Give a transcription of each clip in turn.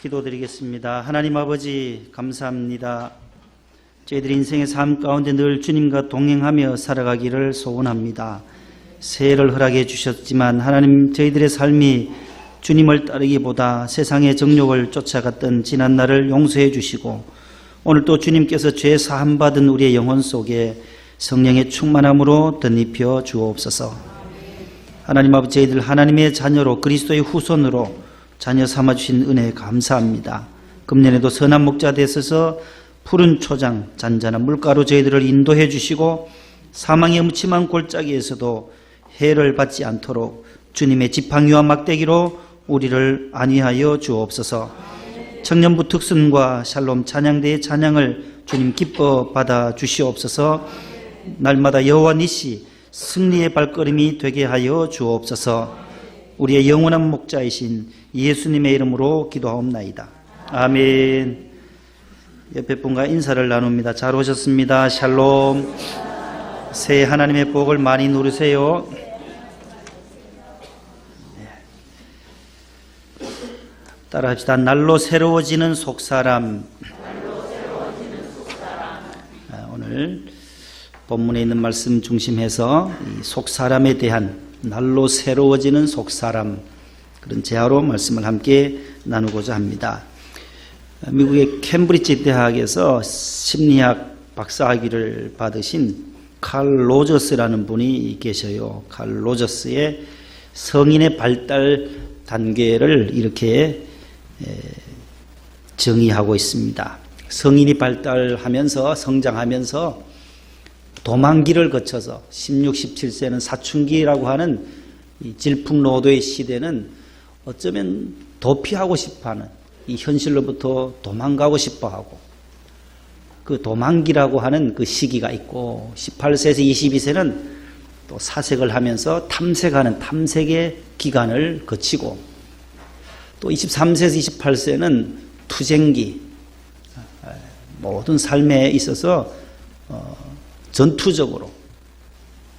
기도드리겠습니다. 하나님 아버지 감사합니다. 저희들 인생의 삶 가운데 늘 주님과 동행하며 살아가기를 소원합니다. 새해를 허락해 주셨지만 하나님 저희들의 삶이 주님을 따르기보다 세상의 정욕을 쫓아갔던 지난날을 용서해 주시고 오늘 또 주님께서 죄 사함 받은 우리의 영혼 속에 성령의 충만함으로 덧입혀 주옵소서. 하나님 아버지 저희들 하나님의 자녀로 그리스도의 후손으로 자녀 삼아주신 은혜에 감사합니다. 금년에도 선한 목자 되셔서 푸른 초장 잔잔한 물가로 저희들을 인도해 주시고 사망의 음침한 골짜기에서도 해를 받지 않도록 주님의 지팡이와 막대기로 우리를 안위하여 주옵소서. 청년부 특순과 샬롬 찬양대의 찬양을 주님 기뻐 받아 주시옵소서. 날마다 여호와 니시 승리의 발걸음이 되게 하여 주옵소서. 우리의 영원한 목자이신 예수님의 이름으로 기도하옵나이다. 아멘. 옆에 분과 인사를 나눕니다. 잘 오셨습니다. 샬롬. 새해 하나님의 복을 많이 누리세요. 따라합시다. 날로 새로워지는 속사람. 오늘 본문에 있는 말씀 중심해서 이 속사람에 대한 날로 새로워지는 속사람 그런 제하로 말씀을 함께 나누고자 합니다. 미국의 캠브리지 대학에서 심리학 박사학위를 받으신 칼 로저스라는 분이 계셔요. 칼 로저스의 성인의 발달 단계를 이렇게 정의하고 있습니다. 성인이 발달하면서 성장하면서 도만기를 거쳐서 16, 17세는 사춘기라고 하는 이 질풍노도의 시대는 어쩌면 도피하고 싶어하는 이 현실로부터 도망가고 싶어하고 그 도만기라고 하는 그 시기가 있고 18세에서 22세는 또 사색을 하면서 탐색하는 탐색의 기간을 거치고 또 23세에서 28세는 투쟁기 모든 삶에 있어서 전투적으로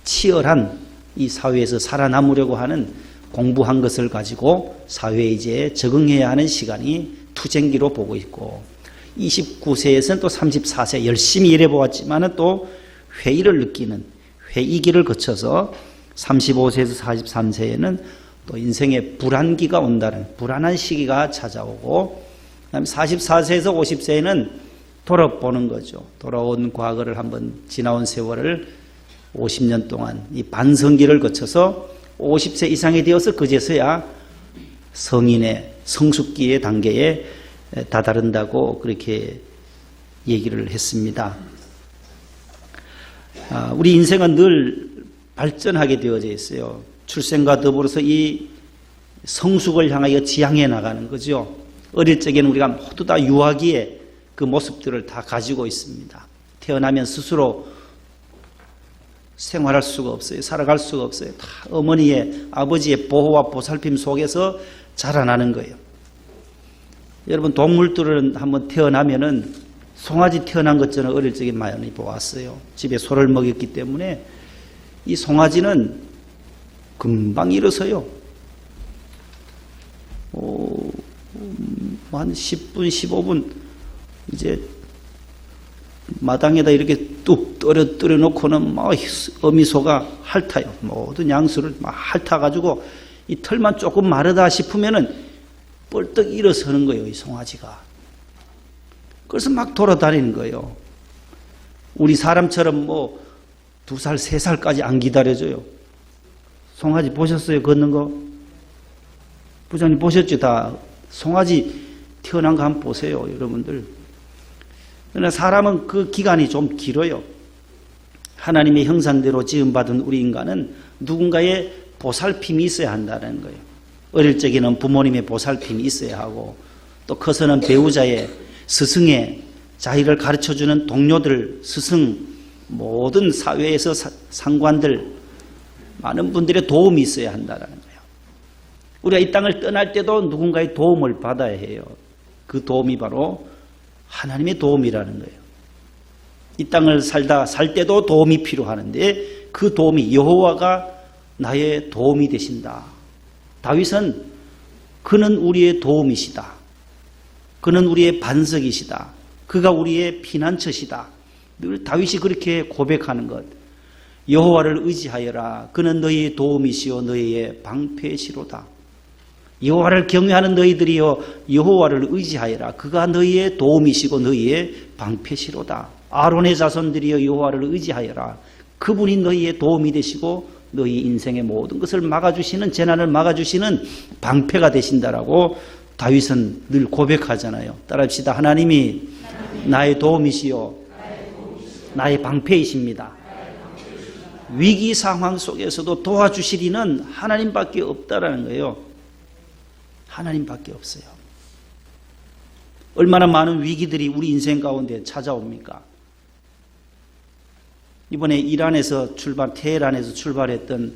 치열한 이 사회에서 살아남으려고 하는 공부한 것을 가지고 사회에 이제 적응해야 하는 시간이 투쟁기로 보고 있고 29세에서는 또 34세 열심히 일해보았지만은 또 회의를 느끼는 회의기를 거쳐서 35세에서 43세에는 또 인생의 불안기가 온다는 불안한 시기가 찾아오고 그다음에 44세에서 50세에는 돌아보는 거죠. 돌아온 과거를 한번 지나온 세월을 50년 동안 이 반성기를 거쳐서 50세 이상이 되어서 그제서야 성인의 성숙기의 단계에 다다른다고 그렇게 얘기를 했습니다. 우리 인생은 늘 발전하게 되어져 있어요. 출생과 더불어서 이 성숙을 향하여 지향해 나가는 거죠. 어릴 적에는 우리가 모두 다 유아기에 그 모습들을 다 가지고 있습니다. 태어나면 스스로 생활할 수가 없어요. 살아갈 수가 없어요. 다 어머니의 아버지의 보호와 보살핌 속에서 자라나는 거예요. 여러분 동물들은 한번 태어나면은 송아지 태어난 것처럼 어릴 적에 많이 보았어요. 집에 소를 먹였기 때문에 이 송아지는 금방 일어서요. 한 10분 15분 이제 마당에다 이렇게 뚝 떨어 놓고는 막 어미소가 핥아요. 모든 양수를 막 핥아가지고 이 털만 조금 마르다 싶으면은 뻘떡 일어서는 거예요, 이 송아지가. 그래서 막 돌아다니는 거예요. 우리 사람처럼 뭐 2살, 3살까지 안 기다려줘요. 송아지 보셨어요? 걷는 거? 부장님 보셨죠? 다 송아지 태어난 거 한번 보세요, 여러분들. 그러나 사람은 그 기간이 좀 길어요. 하나님의 형상대로 지음받은 우리 인간은 누군가의 보살핌이 있어야 한다는 거예요. 어릴 적에는 부모님의 보살핌이 있어야 하고 또 커서는 배우자의 스승의 자기를 가르쳐주는 동료들, 스승, 모든 사회에서 상관들 많은 분들의 도움이 있어야 한다는 거예요. 우리가 이 땅을 떠날 때도 누군가의 도움을 받아야 해요. 그 도움이 바로 하나님의 도움이라는 거예요. 이 땅을 살 때도 도움이 필요하는데 그 도움이 여호와가 나의 도움이 되신다. 다윗은 그는 우리의 도움이시다. 그는 우리의 반석이시다. 그가 우리의 피난처시다. 늘 다윗이 그렇게 고백하는 것. 여호와를 의지하여라. 그는 너희의 도움이시요 너희의 방패시로다. 여호와를 경외하는 너희들이여 여호와를 의지하여라. 그가 너희의 도움이시고 너희의 방패시로다. 아론의 자손들이여 여호와를 의지하여라. 그분이 너희의 도움이 되시고 너희 인생의 모든 것을 막아주시는, 재난을 막아주시는 방패가 되신다라고 다윗은 늘 고백하잖아요. 따라합시다. 하나님이 나의 도움이시요 나의 방패이십니다. 위기 상황 속에서도 도와주실 이는 하나님밖에 없다라는 거예요. 하나님밖에 없어요. 얼마나 많은 위기들이 우리 인생 가운데 찾아옵니까? 이번에 테헤란에서 출발했던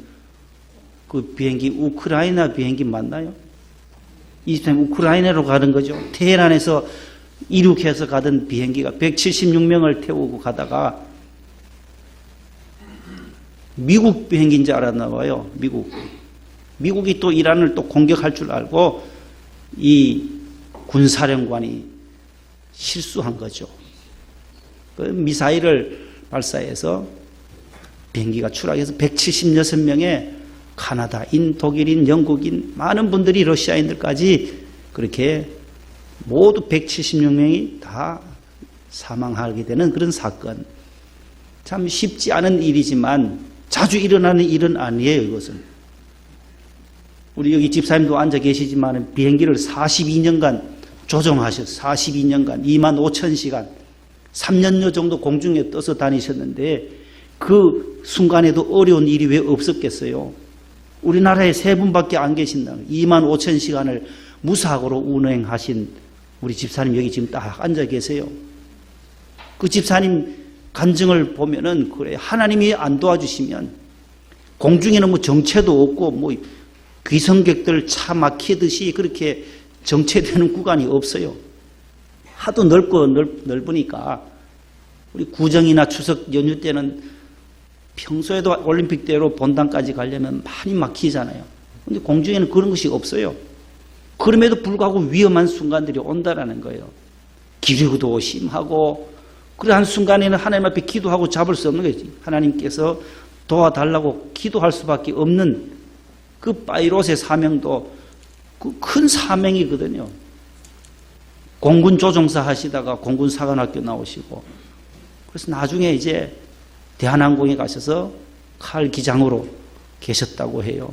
그 비행기, 우크라이나 비행기 맞나요? 23일 우크라이나로 가는 거죠. 테헤란에서 이륙해서 가던 비행기가 176명을 태우고 가다가 미국 비행기인 줄 알았나 봐요. 미국이 또 이란을 또 공격할 줄 알고 이 군사령관이 실수한 거죠. 그 미사일을 발사해서 비행기가 추락해서 176명의 카나다인, 독일인, 영국인, 많은 분들이 러시아인들까지 그렇게 모두 176명이 다 사망하게 되는 그런 사건. 참 쉽지 않은 일이지만 자주 일어나는 일은 아니에요, 이것은. 우리 여기 집사님도 앉아 계시지만 비행기를 42년간 조종하셨어요. 42년간, 25,000시간, 3년여 정도 공중에 떠서 다니셨는데 그 순간에도 어려운 일이 왜 없었겠어요? 우리나라에 3분밖에 안 계신다. 25,000시간을 무사고로 운행하신 우리 집사님 여기 지금 딱 앉아 계세요. 그 집사님 간증을 보면은 그래, 하나님이 안 도와주시면 공중에는 뭐 정체도 없고 뭐 귀성객들 차 막히듯이 그렇게 정체되는 구간이 없어요. 하도 넓으니까 우리 구정이나 추석 연휴 때는 평소에도 올림픽대로 본당까지 가려면 많이 막히잖아요. 그런데 공중에는 그런 것이 없어요. 그럼에도 불구하고 위험한 순간들이 온다라는 거예요. 기류도 심하고 그러한 순간에는 하나님 앞에 기도하고 잡을 수 없는 거지. 하나님께서 도와달라고 기도할 수밖에 없는 그 파이롯의 사명도 그 큰 사명이거든요. 공군 조종사 하시다가 공군 사관학교 나오시고 그래서 나중에 이제 대한항공에 가셔서 칼 기장으로 계셨다고 해요.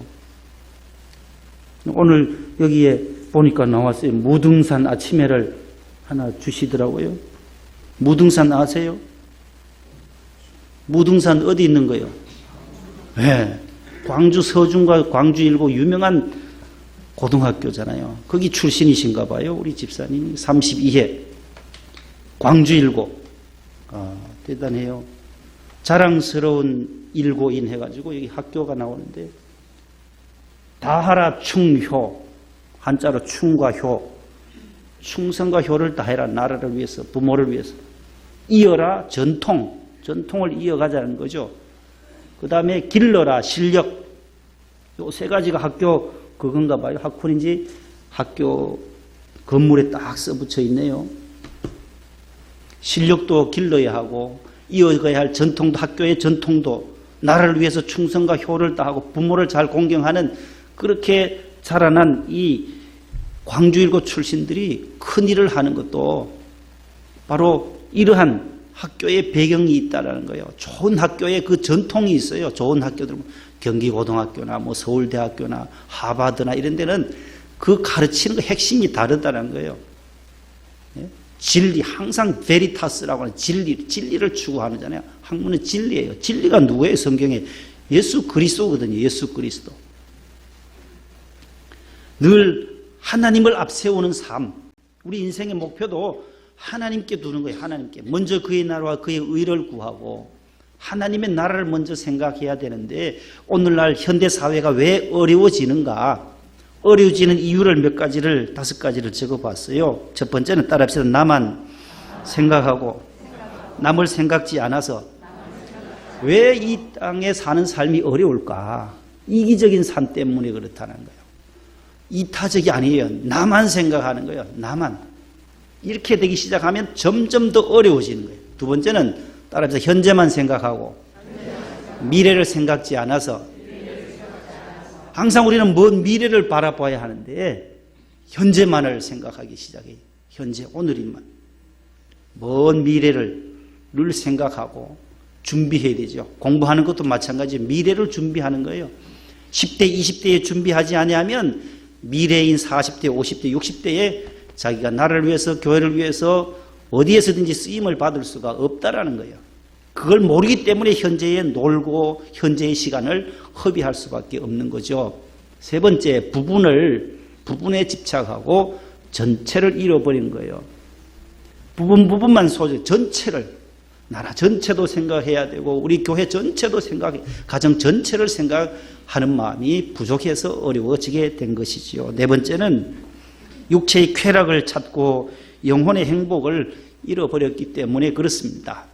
오늘 여기에 보니까 나왔어요. 무등산 아침회를 하나 주시더라고요. 무등산 아세요? 무등산 어디 있는 거예요? 네. 광주 서중과 광주 일고 유명한 고등학교잖아요. 거기 출신이신가 봐요. 우리 집사님 32회 광주 일고. 대단해요. 자랑스러운 일고인 해가지고 여기 학교가 나오는데 다하라 충효, 한자로 충과 효, 충성과 효를 다해라. 나라를 위해서, 부모를 위해서. 이어라 전통을 이어가자는 거죠. 그 다음에 길러라 실력. 요 3가지가 학교 그건가 봐요. 학군인지 학교 건물에 딱 써붙여 있네요. 실력도 길러야 하고 이어가야 할 전통도, 학교의 전통도, 나라를 위해서 충성과 효를 다하고 부모를 잘 공경하는 그렇게 자라난 이 광주일고 출신들이 큰 일을 하는 것도 바로 이러한 학교의 배경이 있다는 거예요. 좋은 학교에 그 전통이 있어요. 좋은 학교들, 경기고등학교나 뭐 서울대학교나 하버드나 이런 데는 그 가르치는 거 핵심이 다르다는 거예요. 진리, 항상 베리타스라고 하는 진리를 추구하잖아요. 학문은 진리예요. 진리가 누구예요? 성경에 예수 그리스도거든요. 예수 그리스도. 늘 하나님을 앞세우는 삶. 우리 인생의 목표도 하나님께 두는 거예요. 하나님께. 먼저 그의 나라와 그의 의를 구하고 하나님의 나라를 먼저 생각해야 되는데 오늘날 현대사회가 왜 어려워지는가? 어려워지는 이유를 5가지를 적어봤어요. 첫 번째는 따라합시다. 나만 생각하고 남을 생각지 않아서 왜 이 땅에 사는 삶이 어려울까? 이기적인 삶 때문에 그렇다는 거예요. 이타적이 아니에요. 나만 생각하는 거예요. 나만. 이렇게 되기 시작하면 점점 더 어려워지는 거예요. 두 번째는 따라서 현재만 생각하고 미래를 생각지 않아서 항상 우리는 먼 미래를 바라봐야 하는데 현재만을 생각하기 시작해요. 현재 오늘인만. 먼 미래를 늘 생각하고 준비해야 되죠. 공부하는 것도 마찬가지예요. 미래를 준비하는 거예요. 10대, 20대에 준비하지 않으면 미래인 40대, 50대, 60대에 자기가 나라를 위해서 교회를 위해서 어디에서든지 쓰임을 받을 수가 없다라는 거예요. 그걸 모르기 때문에 현재에 놀고 현재의 시간을 허비할 수밖에 없는 거죠. 세 번째, 부분에 집착하고 전체를 잃어버린 거예요. 부분만 소중, 전체를, 나라 전체도 생각해야 되고 우리 교회 전체도 가정 전체를 생각하는 마음이 부족해서 어려워지게 된 것이지요. 네 번째는 육체의 쾌락을 찾고 영혼의 행복을 잃어버렸기 때문에 그렇습니다.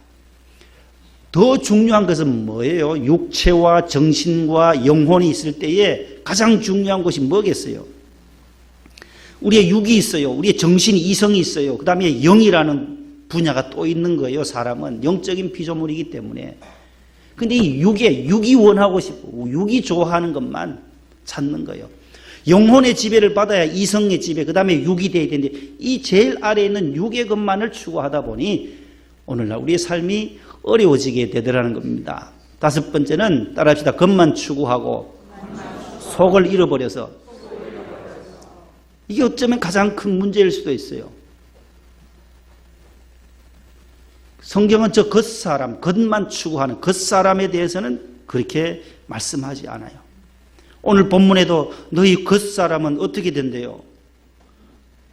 더 중요한 것은 뭐예요? 육체와 정신과 영혼이 있을 때에 가장 중요한 것이 뭐겠어요? 우리의 육이 있어요. 우리의 정신이, 이성이 있어요. 그 다음에 영이라는 분야가 또 있는 거예요. 사람은 영적인 피조물이기 때문에. 근데 이 육이 원하고 싶고 육이 좋아하는 것만 찾는 거예요. 영혼의 지배를 받아야 이성의 지배, 그 다음에 육이 되어야 되는데 이 제일 아래에 있는 육의 것만을 추구하다 보니 오늘날 우리의 삶이 어려워지게 되더라는 겁니다. 다섯 번째는 따라합시다. 것만 추구하고 속을 잃어버려서, 이게 어쩌면 가장 큰 문제일 수도 있어요. 성경은 저 겉사람, 겉만 추구하는 겉사람에 대해서는 그렇게 말씀하지 않아요. 오늘 본문에도 너희 겉사람은 어떻게 된대요?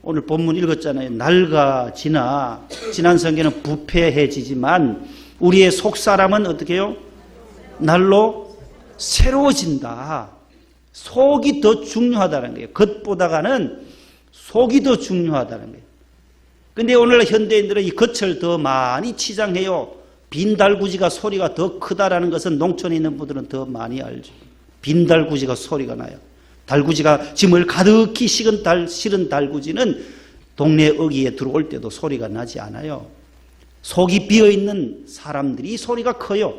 오늘 본문 읽었잖아요. 낡아지나, 지난 성경은 부패해지지만 우리의 속사람은 어떻게 해요? 날로 새로워진다. 속이 더 중요하다는 거예요. 겉보다가는 속이 더 중요하다는 거예요. 근데 오늘 현대인들은 이 겉을 더 많이 치장해요. 빈 달구지가 소리가 더 크다라는 것은 농촌에 있는 분들은 더 많이 알죠. 빈 달구지가 소리가 나요. 달구지가 짐을 가득히 실은 달구지는 동네 어귀에 들어올 때도 소리가 나지 않아요. 속이 비어있는 사람들이 소리가 커요.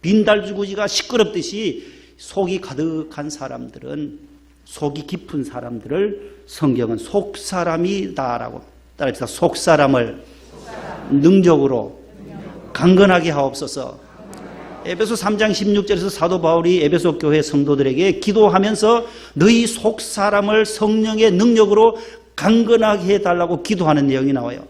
빈 달구지가 시끄럽듯이 속이 가득한 사람들은, 속이 깊은 사람들을 성경은 속사람이다라고, 따라합시다. 속사람을 능력으로 강건하게 하옵소서. 에베소 3장 16절에서 사도 바울이 에베소 교회 성도들에게 기도하면서 너희 속사람을 성령의 능력으로 강건하게 해달라고 기도하는 내용이 나와요.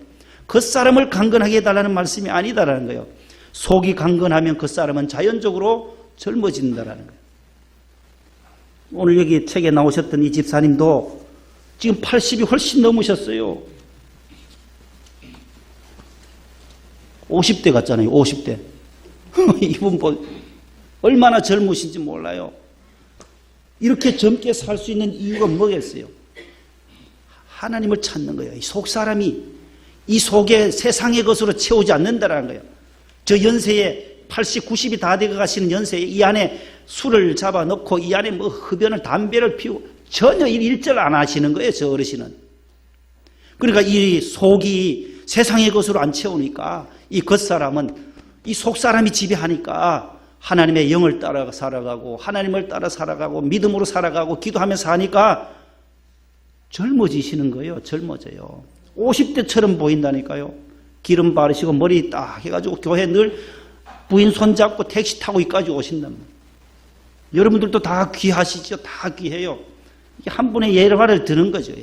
겉사람을 강건하게 해달라는 말씀이 아니다라는 거예요. 속이 강건하면 겉사람은 자연적으로 젊어진다라는 거예요. 오늘 여기 책에 나오셨던 이 집사님도 지금 80이 훨씬 넘으셨어요. 50대 같잖아요. 50대. 이분 얼마나 젊으신지 몰라요. 이렇게 젊게 살 수 있는 이유가 뭐겠어요? 하나님을 찾는 거예요. 이 속사람이 이 속에 세상의 것으로 채우지 않는다라는 거예요. 저 연세에 80, 90이 다 되어 가시는 연세에 이 안에 술을 잡아넣고 이 안에 뭐 흡연을, 담배를 피우고 전혀 일절 안 하시는 거예요. 저 어르신은. 그러니까 이 속이 세상의 것으로 안 채우니까 이 겉사람은, 이 속사람이 지배하니까 하나님의 영을 따라 살아가고 하나님을 따라 살아가고 믿음으로 살아가고 기도하면서 사니까 젊어지시는 거예요. 젊어져요. 50대처럼 보인다니까요. 기름 바르시고 머리 딱 해가지고 교회 늘 부인 손잡고 택시 타고 여기까지 오신단 말이에요. 여러분들도 다 귀하시죠. 다 귀해요. 이게 한 분의 예화를 드는 거죠.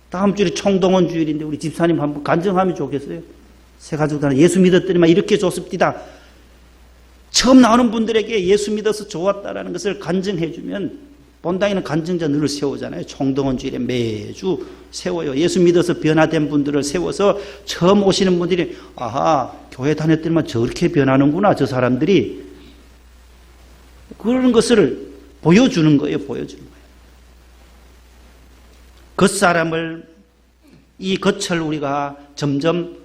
다음 주일이 총동원 주일인데 우리 집사님 한번 간증하면 좋겠어요. 새 가족들은 예수 믿었더니만 이렇게 좋습니다. 처음 나오는 분들에게 예수 믿어서 좋았다라는 것을 간증해주면 본당에는 간증자 늘 세우잖아요. 총동원 주일에 매주 세워요. 예수 믿어서 변화된 분들을 세워서 처음 오시는 분들이 아하, 교회 다녔더니만 저렇게 변하는구나, 저 사람들이. 그런 것을 보여주는 거예요. 보여주는 거예요. 겉사람을, 이 겉을 우리가 점점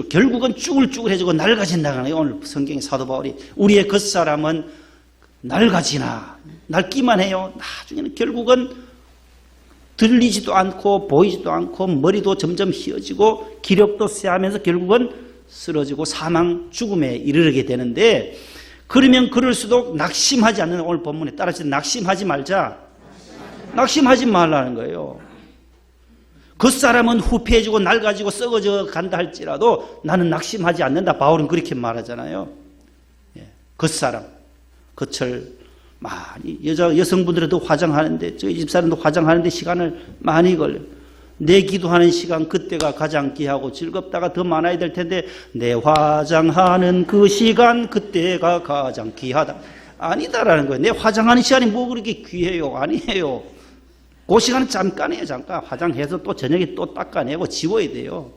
결국은 쭈글쭈글해지고 낡아진다는 거예요. 오늘 성경의 사도 바울이 우리의 겉사람은 낡아지나, 낡기만 해요. 나중에는 결국은 들리지도 않고 보이지도 않고 머리도 점점 휘어지고 기력도 쇠하면서 결국은 쓰러지고 사망 죽음에 이르게 되는데, 그러면 그럴수록 낙심하지 않는, 오늘 본문에 따라서 낙심하지 말자. 낙심하지 말라는 거예요. 그 사람은 후패해지고 낡아지고 썩어져 간다 할지라도 나는 낙심하지 않는다. 바울은 그렇게 말하잖아요. 그 사람, 그철 많이 여성분들도 화장하는데, 저희 집사람도 화장하는데 시간을 많이 걸려요. 내 기도하는 시간 그때가 가장 귀하고 즐겁다가 더 많아야 될 텐데, 내 화장하는 그 시간 그때가 가장 귀하다. 아니다라는 거예요. 내 화장하는 시간이 뭐 그렇게 귀해요? 아니에요. 그 시간은 잠깐이에요. 잠깐 화장해서 또 저녁에 또 닦아내고 지워야 돼요.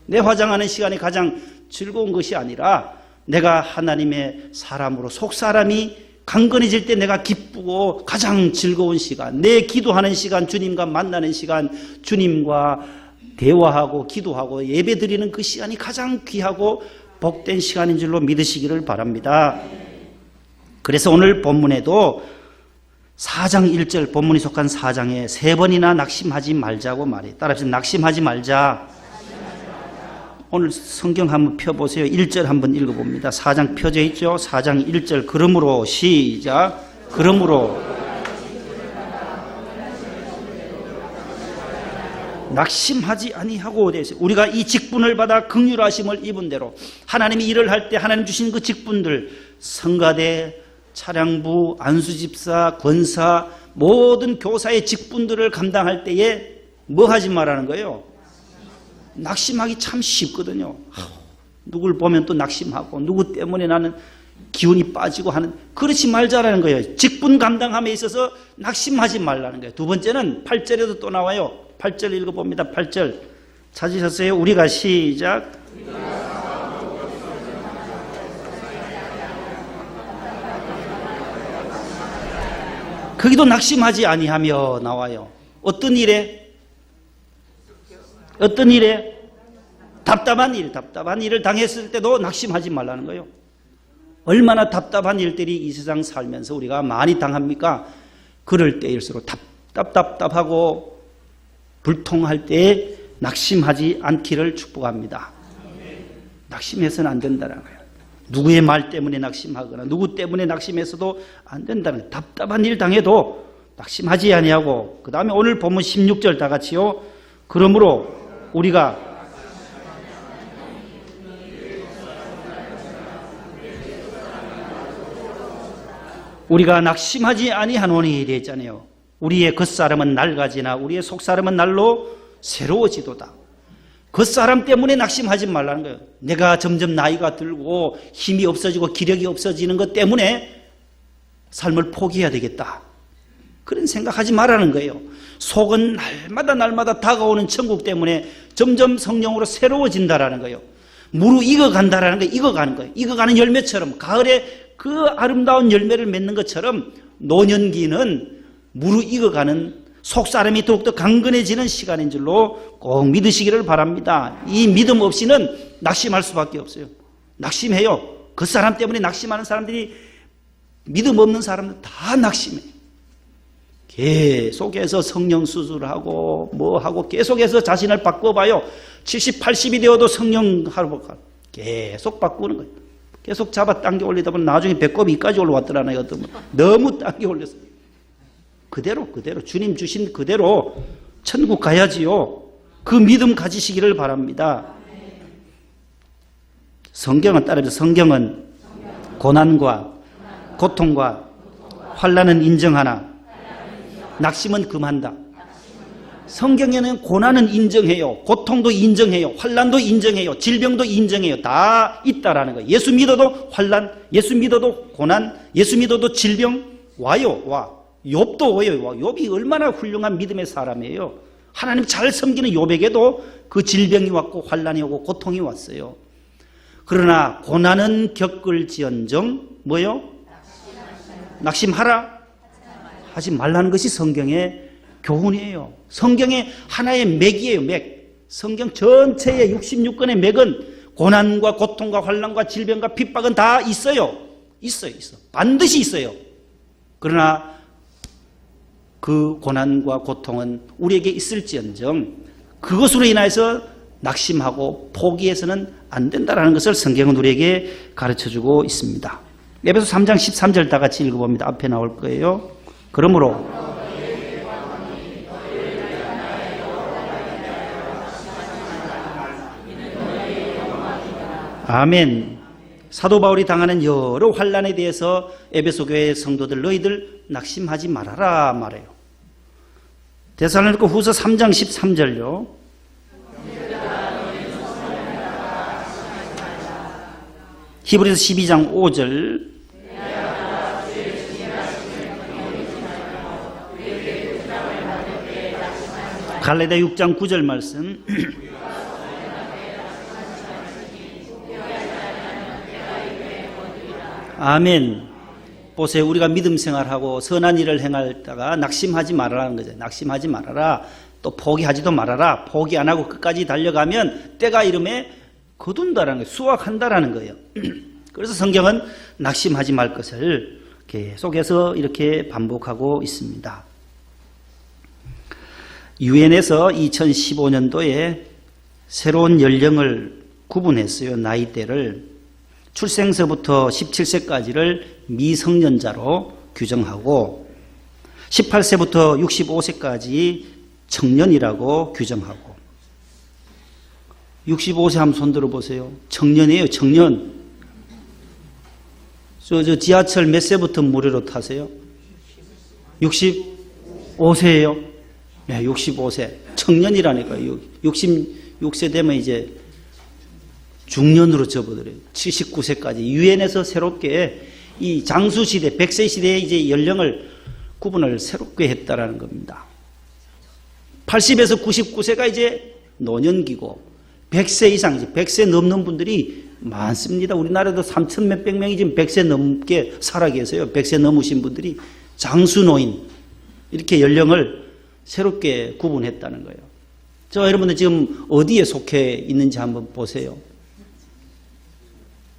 내 화장하는 시간이 가장 즐거운 것이 아니라, 내가 하나님의 사람으로 속사람이 강건해질 때 내가 기쁘고 가장 즐거운 시간, 내 기도하는 시간, 주님과 만나는 시간, 주님과 대화하고 기도하고 예배드리는 그 시간이 가장 귀하고 복된 시간인 줄로 믿으시기를 바랍니다. 그래서 오늘 본문에도 4장 1절, 본문이 속한 4장에 3번이나 낙심하지 말자고 말해요. 따라서 낙심하지 말자. 오늘 성경 한번 펴보세요. 1절 한번 읽어봅니다. 4장 펴져 있죠. 4장 1절. 그러므로 시작. 그러므로 낙심하지 아니하고 되세요. 우리가 이 직분을 받아 긍휼하심을 입은 대로 하나님이 일을 할 때 하나님 주신 그 직분들, 성가대, 차량부, 안수집사, 권사, 모든 교사의 직분들을 감당할 때에 뭐 하지 말라는 거예요? 낙심하기 참 쉽거든요. 누굴 보면 또 낙심하고, 누구 때문에 나는 기운이 빠지고 하는, 그렇지 말자라는 거예요. 직분 감당함에 있어서 낙심하지 말라는 거예요. 두 번째는 8절에도 또 나와요. 8절 읽어봅니다. 8절 찾으셨어요? 우리가 시작. 거기도 낙심하지 아니하며 나와요. 어떤 일에? 어떤 일에? 답답한 일을 당했을 때도 낙심하지 말라는 거예요. 얼마나 답답한 일들이 이 세상 살면서 우리가 많이 당합니까? 그럴 때일수록 답답하고 불통할 때에 낙심하지 않기를 축복합니다. 낙심해서는 안 된다는 거예요. 누구의 말 때문에 낙심하거나 누구 때문에 낙심해서도 안 된다는 거예요. 답답한 일 당해도 낙심하지 아니하고, 그 다음에 오늘 본문 16절 다 같이요. 그러므로 우리가 낙심하지 아니하노니 이랬잖아요. 우리의 겉사람은 낡아지나 우리의 속사람은 날로 새로워지도다. 겉사람 때문에 낙심하지 말라는 거예요. 내가 점점 나이가 들고 힘이 없어지고 기력이 없어지는 것 때문에 삶을 포기해야 되겠다, 그런 생각하지 말라는 거예요. 속은 날마다 다가오는 천국 때문에 점점 성령으로 새로워진다라는 거예요. 무르익어간다라는 거예요. 익어가는 거예요. 익어가는 열매처럼, 가을에 그 아름다운 열매를 맺는 것처럼 노년기는 무르익어가는, 속사람이 더욱더 강건해지는 시간인 줄로 꼭 믿으시기를 바랍니다. 이 믿음 없이는 낙심할 수밖에 없어요. 낙심해요. 그 사람 때문에 낙심하는 사람들이, 믿음 없는 사람들 다 낙심해요. 계속해서 성령 수술하고 뭐하고 계속해서 자신을 바꿔봐요. 70, 80이 되어도 성령하러 계속 바꾸는 거예요. 계속 잡아 당겨 올리다 보면 나중에 배꼽이 이까지 올라왔더라나요. 너무 당겨 올렸어요. 그대로 주님 주신 그대로 천국 가야지요. 그 믿음 가지시기를 바랍니다. 성경은 따라서 성경은 고난과 고통과 환난은 인정하나 낙심은 금한다. 성경에는 고난은 인정해요. 고통도 인정해요. 환난도 인정해요. 질병도 인정해요. 다 있다라는 거예요. 예수 믿어도 환난, 예수 믿어도 고난, 예수 믿어도 질병 와요. 와. 욥도 와요. 와. 욥이 얼마나 훌륭한 믿음의 사람이에요. 하나님 잘 섬기는 욥에게도 그 질병이 왔고 환난이 오고 고통이 왔어요. 그러나 고난은 겪을지언정 뭐요? 낙심하라 하지 말라는 것이 성경의 교훈이에요. 성경의 하나의 맥이에요. 맥. 성경 전체의 66권의 맥은 고난과 고통과 환난과 질병과 핍박은 다 있어요. 있어. 반드시 있어요. 그러나 그 고난과 고통은 우리에게 있을지언정 그것으로 인해서 낙심하고 포기해서는 안 된다는 것을 성경은 우리에게 가르쳐주고 있습니다. 에베소 3장 13절 다 같이 읽어봅니다. 앞에 나올 거예요. 그러므로 아멘. 사도 바울이 당하는 여러 환난에 대해서 에베소 교회의 성도들 너희들 낙심하지 말아라 말해요. 데살로니가 후서 3장 13절요. 히브리서 12장 5절. 갈라디아 6장 9절 말씀. 아멘. 보세요. 우리가 믿음 생활하고 선한 일을 행하다가 낙심하지 말아라는 거죠. 낙심하지 말아라. 또 포기하지도 말아라. 포기 안 하고 끝까지 달려가면 때가 이름에 거둔다라는 거예요. 수확한다라는 거예요. 그래서 성경은 낙심하지 말 것을 계속해서 이렇게 반복하고 있습니다. 유엔에서 2015년도에 새로운 연령을 구분했어요. 나이대를. 출생서부터 17세까지를 미성년자로 규정하고 18세부터 65세까지 청년이라고 규정하고 65세 한번 손 들어보세요. 청년이에요. 청년. 저 지하철 몇 세부터 무료로 타세요? 65세예요. 네, 65세. 청년이라니까요. 66세 되면 이제 중년으로 접어들어요. 79세까지. 유엔에서 새롭게 이 장수시대, 100세 시대의 이제 연령을 구분을 새롭게 했다라는 겁니다. 80에서 99세가 이제 노년기고 100세 이상, 이제 100세 넘는 분들이 많습니다. 우리나라도 3천 몇백 명이 지금 100세 넘게 살아 계세요. 100세 넘으신 분들이 장수노인 이렇게 연령을 새롭게 구분했다는 거예요. 저 여러분들 지금 어디에 속해 있는지 한번 보세요.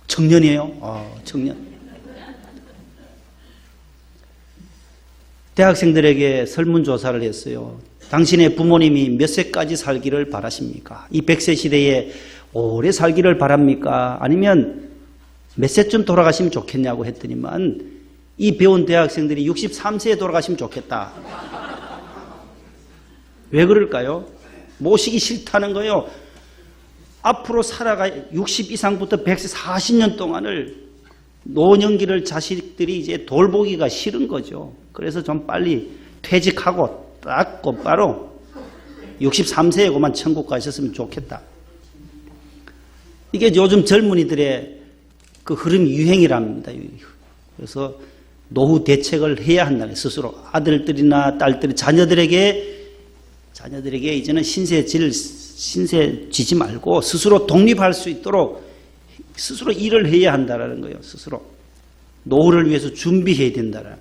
청년이에요? 청년. 대학생들에게 설문조사를 했어요. 당신의 부모님이 몇 세까지 살기를 바라십니까? 이 100세 시대에 오래 살기를 바랍니까? 아니면 몇 세쯤 돌아가시면 좋겠냐고 했더니만 이 배운 대학생들이 63세에 돌아가시면 좋겠다. 왜 그럴까요? 모시기 싫다는 거예요. 앞으로 살아가 60 이상부터 100세 40년 동안을 노년기를 자식들이 이제 돌보기가 싫은 거죠. 그래서 좀 빨리 퇴직하고 딱 곧바로 63세에 그만 천국 가셨으면 좋겠다. 이게 요즘 젊은이들의 그 흐름이 유행이랍니다. 그래서 노후 대책을 해야 한다는 스스로 아들들이나 딸들이 자녀들에게 이제는 신세 지지 말고 스스로 독립할 수 있도록 스스로 일을 해야 한다는 거예요. 스스로 노후를 위해서 준비해야 된다는.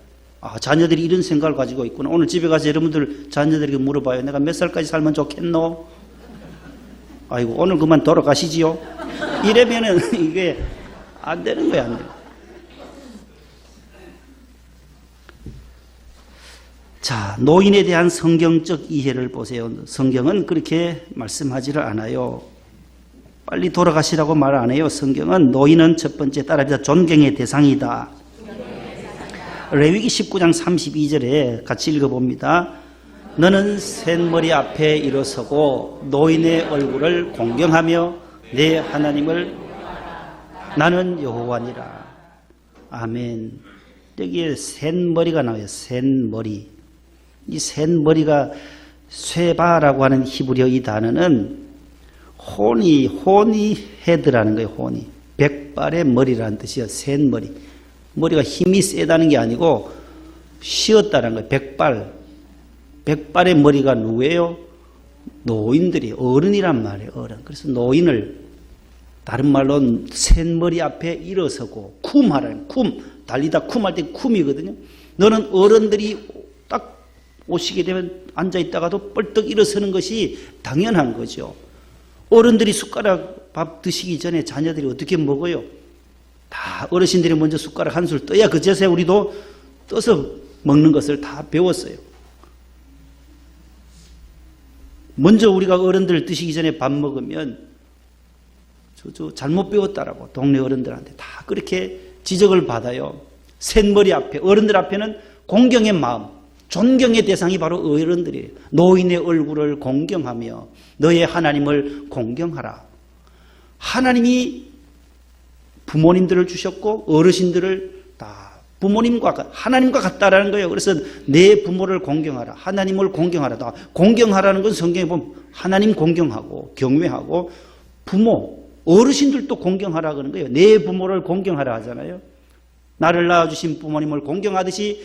자녀들이 이런 생각을 가지고 있구나. 오늘 집에 가서 여러분들 자녀들에게 물어봐요. 내가 몇 살까지 살면 좋겠노? 아이고 오늘 그만 돌아가시지요. 이러면은 이게 안 되는 거야. 안 돼. 자, 노인에 대한 성경적 이해를 보세요. 성경은 그렇게 말씀하지를 않아요. 빨리 돌아가시라고 말 안 해요. 성경은 노인은 첫 번째 따라합니다. 존경의 대상이다. 레위기 19장 32절에 같이 읽어봅니다. 너는 샌머리 앞에 일어서고 노인의 얼굴을 공경하며 내 하나님을 나는 여호와니라. 아멘. 여기에 샌머리가 나와요. 샌머리. 이 샌머리가 쇠바라고 하는 히브리어 이 단어는 호니 헤드라는 거예요. 호니. 백발의 머리라는 뜻이에요. 샌머리. 머리가 힘이 세다는 게 아니고 쉬었다는 거예요. 백발의 머리가 누구예요? 노인들이 어른이란 말이에요. 어른. 그래서 노인을 다른 말로 샌머리 앞에 일어서고 쿰하라는 쿰. 달리다 쿰할 때 쿰이거든요. 너는 어른들이 딱 오시게 되면 앉아있다가도 뻘떡 일어서는 것이 당연한 거죠. 어른들이 숟가락 밥 드시기 전에 자녀들이 어떻게 먹어요? 다 어르신들이 먼저 숟가락 한 술 떠야 그제서야 우리도 떠서 먹는 것을 다 배웠어요. 먼저 우리가 어른들 드시기 전에 밥 먹으면 저 잘못 배웠다라고 동네 어른들한테 다 그렇게 지적을 받아요. 셋머리 앞에, 어른들 앞에는 공경의 마음, 존경의 대상이 바로 어른들이에요. 노인의 얼굴을 공경하며 너의 하나님을 공경하라. 하나님이 부모님들을 주셨고 어르신들을 다 하나님과 같다라는 거예요. 그래서 내 부모를 공경하라. 하나님을 공경하라. 공경하라는 건 성경에 보면 하나님 공경하고 경외하고 부모, 어르신들도 공경하라 그러는 거예요. 내 부모를 공경하라 하잖아요. 나를 낳아주신 부모님을 공경하듯이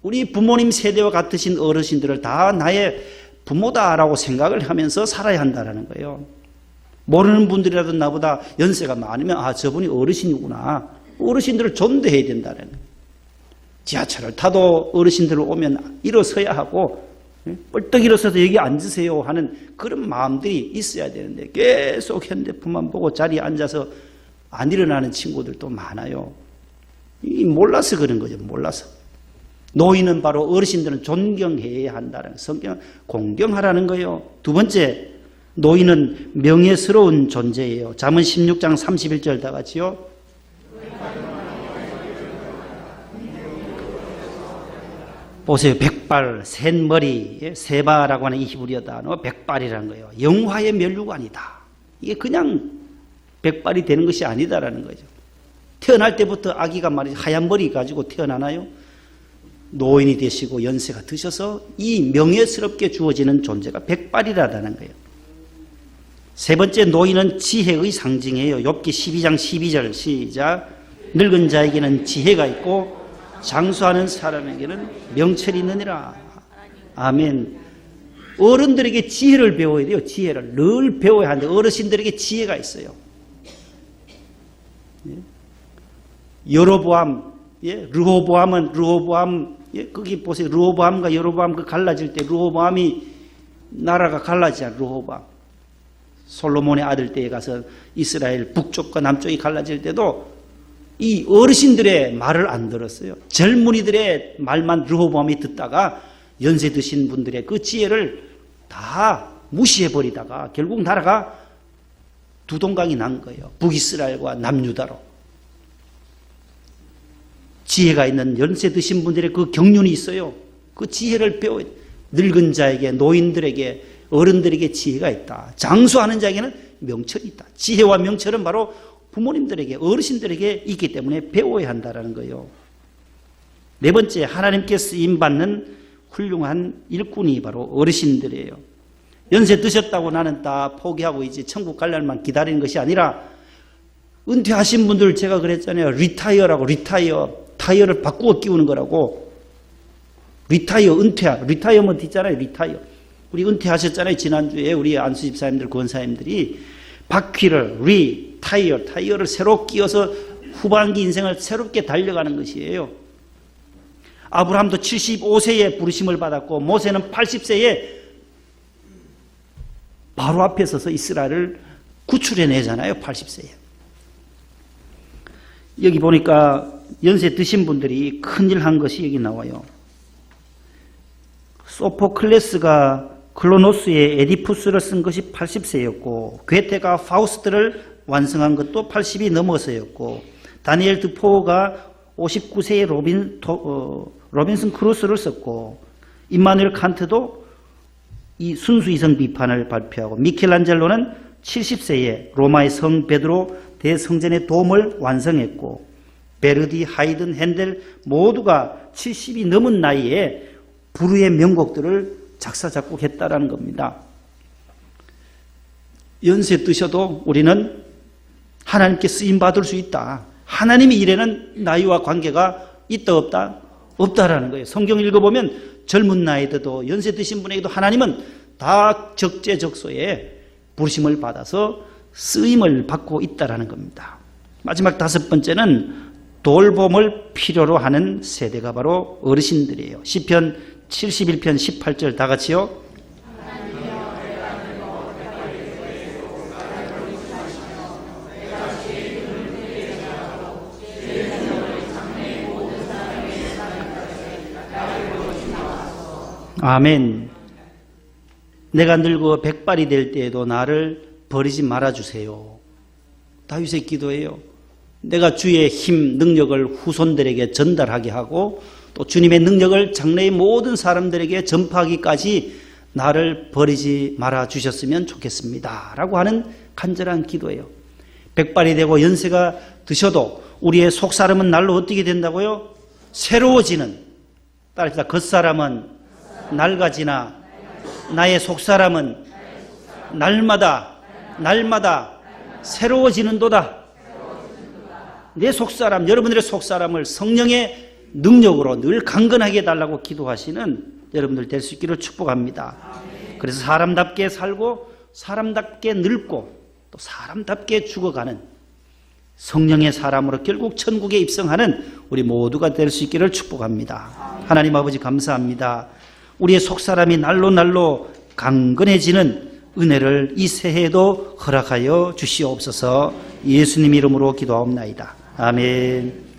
우리 부모님 세대와 같으신 어르신들을 다 나의 부모다라고 생각을 하면서 살아야 한다는 거예요. 모르는 분들이라도 나보다 연세가 많으면 저분이 어르신이구나. 어르신들을 존대해야 된다는 거예요. 지하철을 타도 어르신들 오면 일어서야 하고 뻘떡 일어서서 여기 앉으세요 하는 그런 마음들이 있어야 되는데 계속 핸드폰만 보고 자리에 앉아서 안 일어나는 친구들도 많아요. 몰라서 그런 거죠. 몰라서. 노인은 바로 어르신들은 존경해야 한다는 성경 공경하라는 거예요. 두 번째, 노인은 명예스러운 존재예요. 잠언 16장 31절 다 같이요. 보세요. 백발, 셋머리, 세바라고 하는 이 히브리어 단어 백발이라는 거예요. 영화의 면류관이다. 이게 그냥 백발이 되는 것이 아니다라는 거죠. 태어날 때부터 아기가 말이죠. 하얀 머리 가지고 태어나나요? 노인이 되시고 연세가 드셔서 이 명예스럽게 주어지는 존재가 백발이라는 거예요. 세 번째, 노인은 지혜의 상징이에요. 욥기 12장 12절 시작. 늙은 자에게는 지혜가 있고 장수하는 사람에게는 명철이 있느니라. 아멘. 어른들에게 지혜를 배워야 돼요. 지혜를 늘 배워야 하는데 어르신들에게 지혜가 있어요. 여로보암, 르호보암, 거기 보세요. 르호보암과 여로보암 갈라질 때 르호보암이 나라가 갈라지잖아요. 르호보암. 솔로몬의 아들 때에 가서 이스라엘 북쪽과 남쪽이 갈라질 때도 이 어르신들의 말을 안 들었어요. 젊은이들의 말만 르호보암이 듣다가 연세 드신 분들의 그 지혜를 다 무시해버리다가 결국 나라가 두 동강이 난 거예요. 북이스라엘과 남유다로. 지혜가 있는 연세 드신 분들의 그 경륜이 있어요. 그 지혜를 배워야 돼요. 늙은 자에게, 노인들에게, 어른들에게 지혜가 있다. 장수하는 자에게는 명철이 있다. 지혜와 명철은 바로 부모님들에게, 어르신들에게 있기 때문에 배워야 한다는 거예요. 네 번째, 하나님께 쓰임받는 훌륭한 일꾼이 바로 어르신들이에요. 연세 드셨다고 나는 다 포기하고 이제 천국 갈 날만 기다리는 것이 아니라 은퇴하신 분들 제가 그랬잖아요. 리타이어라고. 타이어를 바꾸어 끼우는 거라고. 리타이어먼트 있잖아요. 리타이어. 우리 은퇴하셨잖아요. 지난주에 우리 안수 집사님들, 권사님들이 바퀴를 타이어를 새로 끼워서 후반기 인생을 새롭게 달려가는 것이에요. 아브라함도 75세에 부르심을 받았고 모세는 80세에 바로 앞에 서서 이스라엘을 구출해내잖아요. 80세에. 여기 보니까 연세 드신 분들이 큰일 한 것이 여기 나와요. 소포클레스가 클로노스의 에디푸스를 쓴 것이 80세였고 괴테가 파우스트를 완성한 것도 80이 넘어서였고 다니엘 드포가 59세에 로빈슨 크루소를 썼고 임마누엘 칸트도 이 순수 이성 비판을 발표하고 미켈란젤로는 70세에 로마의 성 베드로 대성전의 돔을 완성했고 베르디, 하이든, 핸델 모두가 70이 넘은 나이에 불후의 명곡들을 작사 작곡했다라는 겁니다. 연세 드셔도 우리는 하나님께 쓰임 받을 수 있다. 하나님의 일에는 나이와 관계가 있다 없다? 없다라는 거예요. 성경 읽어보면 젊은 나이에도 연세 드신 분에게도 하나님은 다 적재적소에 부르심을 받아서 쓰임을 받고 있다라는 겁니다. 마지막 다섯 번째는 돌봄을 필요로 하는 세대가 바로 어르신들이에요. 시편 71편 18절 다 같이요. 아멘. 내가 늙어 백발이 될 때에도 나를 버리지 말아주세요. 다윗의 기도예요. 내가 주의 힘, 능력을 후손들에게 전달하게 하고 또 주님의 능력을 장래의 모든 사람들에게 전파하기까지 나를 버리지 말아주셨으면 좋겠습니다 라고 하는 간절한 기도예요. 백발이 되고 연세가 드셔도 우리의 속사람은 날로 어떻게 된다고요? 새로워지는, 따라합시다. 겉사람은 낡아지나 나의 속사람은 날마다 새로워지는도다. 내 속사람, 여러분들의 속사람을 성령의 능력으로 늘 강건하게 해달라고 기도하시는 여러분들 될 수 있기를 축복합니다. 그래서 사람답게 살고 사람답게 늙고 또 사람답게 죽어가는 성령의 사람으로 결국 천국에 입성하는 우리 모두가 될 수 있기를 축복합니다. 하나님 아버지 감사합니다. 우리의 속사람이 날로 강건해지는 은혜를 이 새해에도 허락하여 주시옵소서. 예수님 이름으로 기도하옵나이다. 아멘.